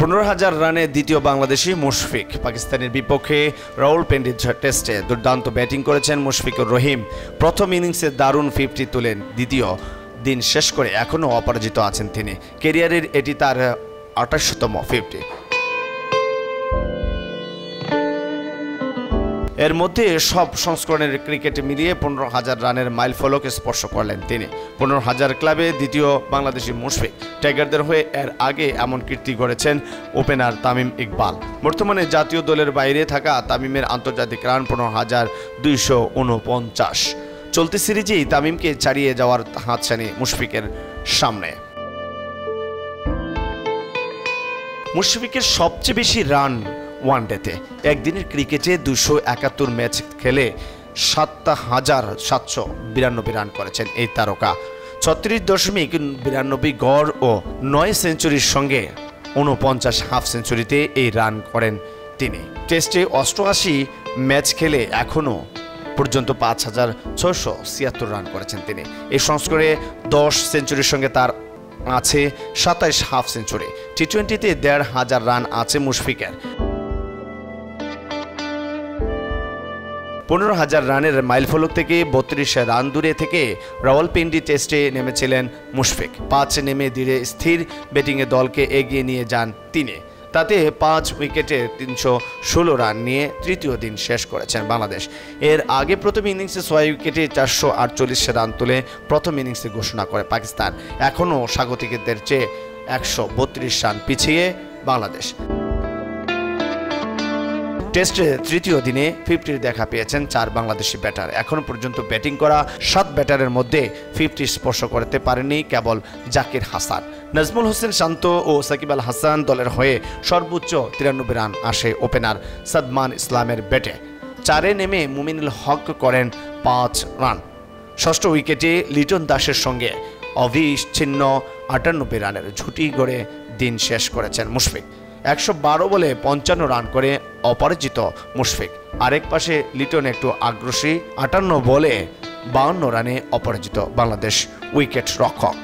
15,000 রানে দ্বিতীয় বাংলাদেশি মুশফিক। পাকিস্তানের বিপক্ষে রাওয়ালপিন্ডি টেস্টে দুর্দান্ত ব্যাটিং করেছেন মুশফিকুর রহিম। প্রথম ইনিংসে দারুণ 50 তুলেন। দ্বিতীয় দিন শেষ করে এখনও অপরাজিত আছেন তিনি। ক্যারিয়ারের এটি তার 28তম 50। এর মধ্যে সব সংস্করণের ক্রিকেট মিলিয়ে 15,000 রানের মাইলফলক স্পর্শ করলেন তিনি। 15,000 ক্লাবে দ্বিতীয় বাংলাদেশি মুশফিক। টাইগারদের হয়ে এর আগে এমন কীর্তি গড়েছেন ওপেনার তামিম ইকবাল। বর্তমানে জাতীয় দলের বাইরে থাকা তামিমের আন্তর্জাতিক রান 15,249। চলতি সিরিজেই তামিমকে ছাড়িয়ে যাওয়ার হাতছানি মুশফিকের সামনে। মুশফিকের সবচেয়ে বেশি রান ওয়ানডেতে। একদিনের ক্রিকেটে 271 ম্যাচ খেলে 7,792 রান করেছেন এই তারকা। 36.92 গড় ও 9 সেঞ্চুরির সঙ্গে 49 হাফ সেঞ্চুরিতে এই রান করেন তিনি। টেস্টে 88 ম্যাচ খেলে এখনও পর্যন্ত 5,676 রান করেছেন তিনি। এই সংস্করণে 10 সেঞ্চুরির সঙ্গে তার আছে 27 হাফ সেঞ্চুরি। টি-20তে 1,500 রান আছে মুশফিকের। 15,000 রানের মাইলফলক থেকে 32 রান দূরে থেকে রাওয়ালপিন্ডি টেস্টে নেমেছিলেন মুশফিক। 5 নেমে ধীরে স্থির ব্যাটিংয়ে দলকে এগিয়ে নিয়ে যান তিনি। তাতে 5 উইকেটে 316 রান নিয়ে তৃতীয় দিন শেষ করেছেন বাংলাদেশ। এর আগে প্রথম ইনিংসে 6 উইকেটে 448 রান তুলে প্রথম ইনিংসে ঘোষণা করে পাকিস্তান। এখনও স্বাগতিকদের চেয়ে 132 রান পিছিয়ে বাংলাদেশ। টেস্টে তৃতীয় দিনে 50 দেখা পেয়েছেন 4 বাংলাদেশি ব্যাটার। এখনো পর্যন্ত ব্যাটিং করা 7 ব্যাটারের মধ্যে 50 স্পর্শ করতে পারেনি কেবল জাকির হাসান। নাজমুল হোসেন শান্ত ও সাকিব আল হাসান দলের হয়ে সর্বোচ্চ 93 রান আসে ওপেনার সাদমান ইসলামের ব্যাটে। 4-এ নেমে মুমিনুল হক করেন 5 রান। ষষ্ঠ উইকেটে লিটন দাসের সঙ্গে অবিচ্ছিন্ন 98 রানের ঝুঁটি গড়ে দিন শেষ করেছেন মুশফিক। 112 বলে 55 রান করে অপরাজিত মুশফিক। আরেক পাশে লিটন একটু আগ্রাসী, 58 বলে 52 রানে অপরাজিত বাংলাদেশ উইকেট রক্ষক।